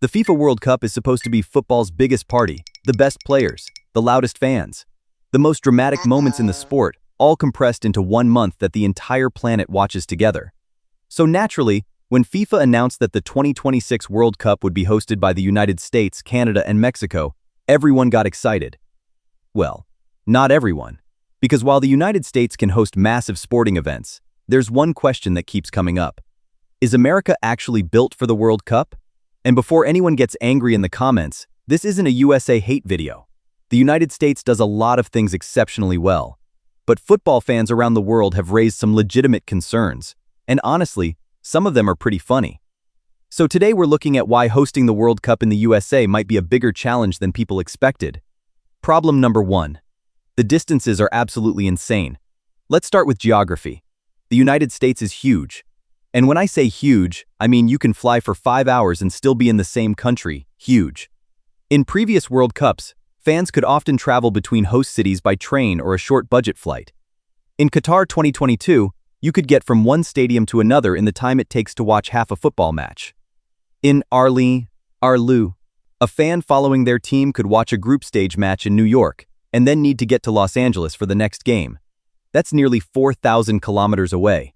The FIFA World Cup is supposed to be football's biggest party, the best players, the loudest fans, the most dramatic moments in the sport, all compressed into 1 month that the entire planet watches together. So naturally, when FIFA announced that the 2026 World Cup would be hosted by the United States, Canada, and Mexico, everyone got excited. Well, not everyone. Because while the United States can host massive sporting events, there's one question that keeps coming up. Is America actually built for the World Cup? And before anyone gets angry in the comments, this isn't a USA hate video. The United States does a lot of things exceptionally well. But football fans around the world have raised some legitimate concerns. And honestly, some of them are pretty funny. So today we're looking at why hosting the World Cup in the USA might be a bigger challenge than people expected. Problem number 1. The distances are absolutely insane. Let's start with geography. The United States is huge. And when I say huge, I mean you can fly for 5 hours and still be in the same country. Huge. In previous World Cups, fans could often travel between host cities by train or a short budget flight. In Qatar 2022, you could get from one stadium to another in the time it takes to watch half a football match. In Arlu, a fan following their team could watch a group stage match in New York and then need to get to Los Angeles for the next game. That's nearly 4,000 kilometers away.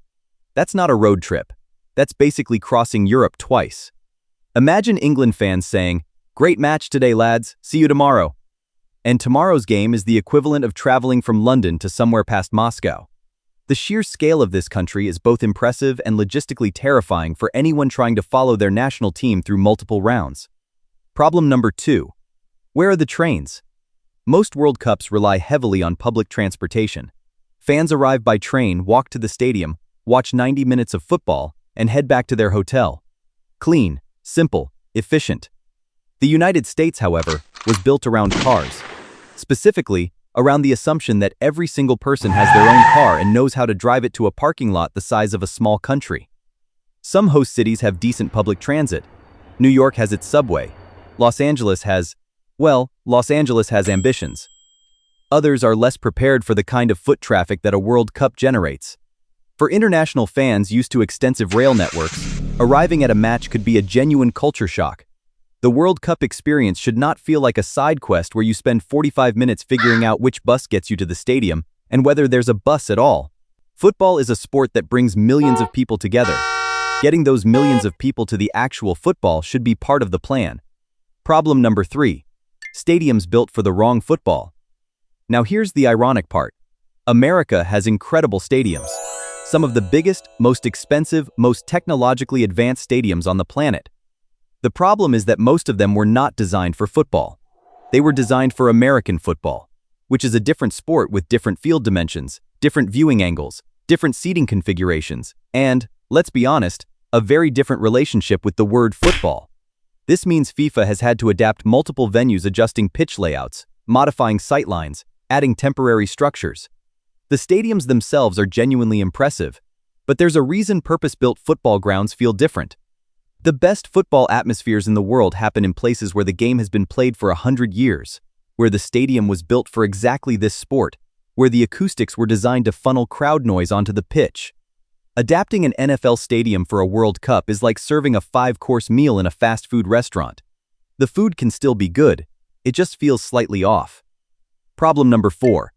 That's not a road trip. That's basically crossing Europe twice. Imagine England fans saying, "Great match today, lads. See you tomorrow." And tomorrow's game is the equivalent of traveling from London to somewhere past Moscow. The sheer scale of this country is both impressive and logistically terrifying for anyone trying to follow their national team through multiple rounds. Problem number 2. Where are the trains? Most World Cups rely heavily on public transportation. Fans arrive by train, walk to the stadium, watch 90 minutes of football, and head back to their hotel. Clean, simple, efficient. The United States, however, was built around cars. Specifically, around the assumption that every single person has their own car and knows how to drive it to a parking lot the size of a small country. Some host cities have decent public transit. New York has its subway. Los Angeles has ambitions. Others are less prepared for the kind of foot traffic that a World Cup generates. For international fans used to extensive rail networks, arriving at a match could be a genuine culture shock. The World Cup experience should not feel like a side quest where you spend 45 minutes figuring out which bus gets you to the stadium and whether there's a bus at all. Football is a sport that brings millions of people together. Getting those millions of people to the actual football should be part of the plan. Problem number 3. Stadiums built for the wrong football. Now here's the ironic part. America has incredible stadiums. Some of the biggest, most expensive, most technologically advanced stadiums on the planet. The problem is that most of them were not designed for football. They were designed for American football, which is a different sport with different field dimensions, different viewing angles, different seating configurations, and, let's be honest, a very different relationship with the word football. This means FIFA has had to adapt multiple venues, adjusting pitch layouts, modifying sightlines, adding temporary structures. The stadiums themselves are genuinely impressive, but there's a reason purpose-built football grounds feel different. The best football atmospheres in the world happen in places where the game has been played for 100 years, where the stadium was built for exactly this sport, where the acoustics were designed to funnel crowd noise onto the pitch. Adapting an NFL stadium for a World Cup is like serving a 5-course meal in a fast food restaurant. The food can still be good, it just feels slightly off. Problem number 4.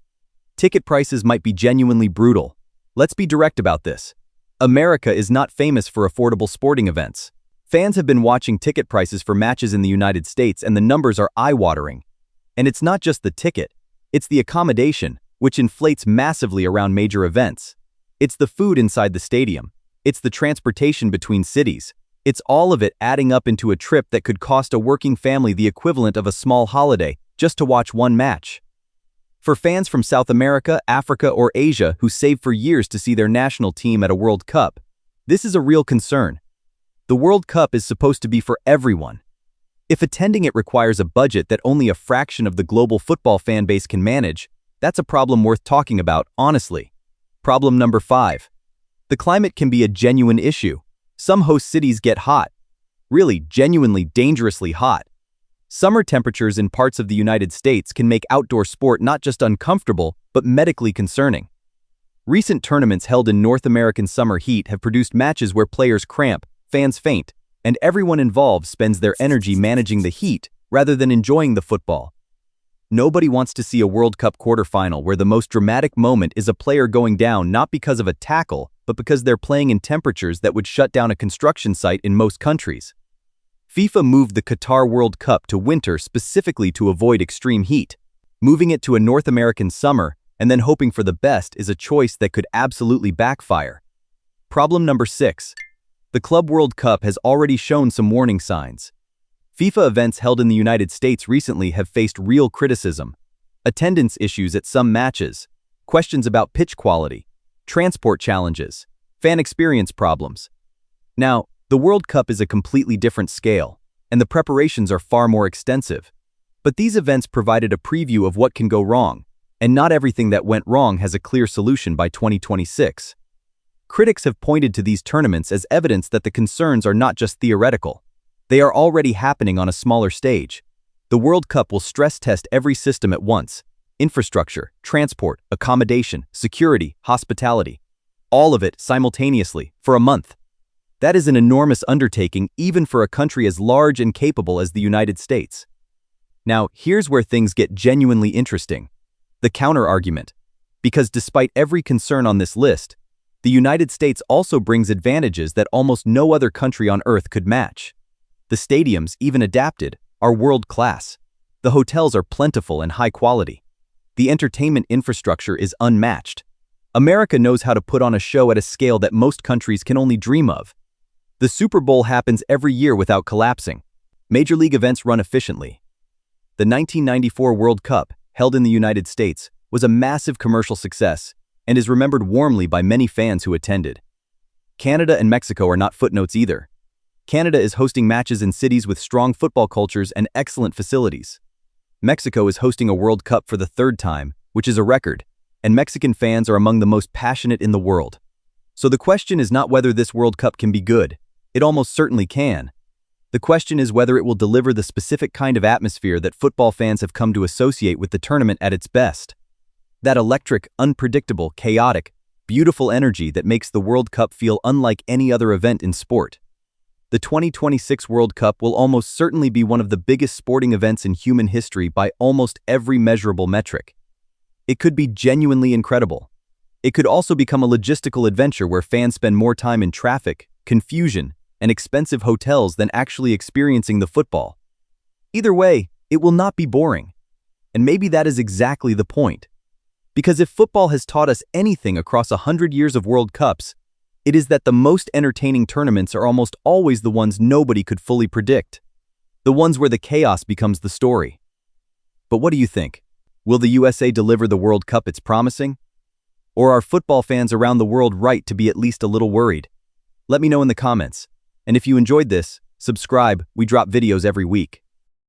Ticket prices might be genuinely brutal. Let's be direct about this. America is not famous for affordable sporting events. Fans have been watching ticket prices for matches in the United States and the numbers are eye-watering. And it's not just the ticket, it's the accommodation, which inflates massively around major events. It's the food inside the stadium. It's the transportation between cities. It's all of it adding up into a trip that could cost a working family the equivalent of a small holiday just to watch one match. For fans from South America, Africa, or Asia who save for years to see their national team at a World Cup, this is a real concern. The World Cup is supposed to be for everyone. If attending it requires a budget that only a fraction of the global football fan base can manage, that's a problem worth talking about, honestly. Problem number 5. The climate can be a genuine issue. Some host cities get hot. Really, genuinely dangerously hot. Summer temperatures in parts of the United States can make outdoor sport not just uncomfortable, but medically concerning. Recent tournaments held in North American summer heat have produced matches where players cramp, fans faint, and everyone involved spends their energy managing the heat rather than enjoying the football. Nobody wants to see a World Cup quarterfinal where the most dramatic moment is a player going down not because of a tackle, but because they're playing in temperatures that would shut down a construction site in most countries. FIFA moved the Qatar World Cup to winter specifically to avoid extreme heat. Moving it to a North American summer and then hoping for the best is a choice that could absolutely backfire. Problem number 6. The Club World Cup has already shown some warning signs. FIFA events held in the United States recently have faced real criticism. Attendance issues at some matches, questions about pitch quality, transport challenges, fan experience problems. Now, the World Cup is a completely different scale, and the preparations are far more extensive. But these events provided a preview of what can go wrong, and not everything that went wrong has a clear solution by 2026. Critics have pointed to these tournaments as evidence that the concerns are not just theoretical. They are already happening on a smaller stage. The World Cup will stress test every system at once: infrastructure, transport, accommodation, security, hospitality. All of it simultaneously, for a month. That is an enormous undertaking even for a country as large and capable as the United States. Now, here's where things get genuinely interesting. The counter-argument. Because despite every concern on this list, the United States also brings advantages that almost no other country on Earth could match. The stadiums, even adapted, are world-class. The hotels are plentiful and high quality. The entertainment infrastructure is unmatched. America knows how to put on a show at a scale that most countries can only dream of. The Super Bowl happens every year without collapsing. Major league events run efficiently. The 1994 World Cup, held in the United States, was a massive commercial success and is remembered warmly by many fans who attended. Canada and Mexico are not footnotes either. Canada is hosting matches in cities with strong football cultures and excellent facilities. Mexico is hosting a World Cup for the third time, which is a record, and Mexican fans are among the most passionate in the world. So the question is not whether this World Cup can be good. It almost certainly can. The question is whether it will deliver the specific kind of atmosphere that football fans have come to associate with the tournament at its best. That electric, unpredictable, chaotic, beautiful energy that makes the World Cup feel unlike any other event in sport. The 2026 World Cup will almost certainly be one of the biggest sporting events in human history by almost every measurable metric. It could be genuinely incredible. It could also become a logistical adventure where fans spend more time in traffic, confusion, and expensive hotels than actually experiencing the football. Either way, it will not be boring. And maybe that is exactly the point. Because if football has taught us anything across 100 years of World Cups, it is that the most entertaining tournaments are almost always the ones nobody could fully predict. The ones where the chaos becomes the story. But what do you think? Will the USA deliver the World Cup it's promising? Or are football fans around the world right to be at least a little worried? Let me know in the comments. And if you enjoyed this, subscribe, we drop videos every week.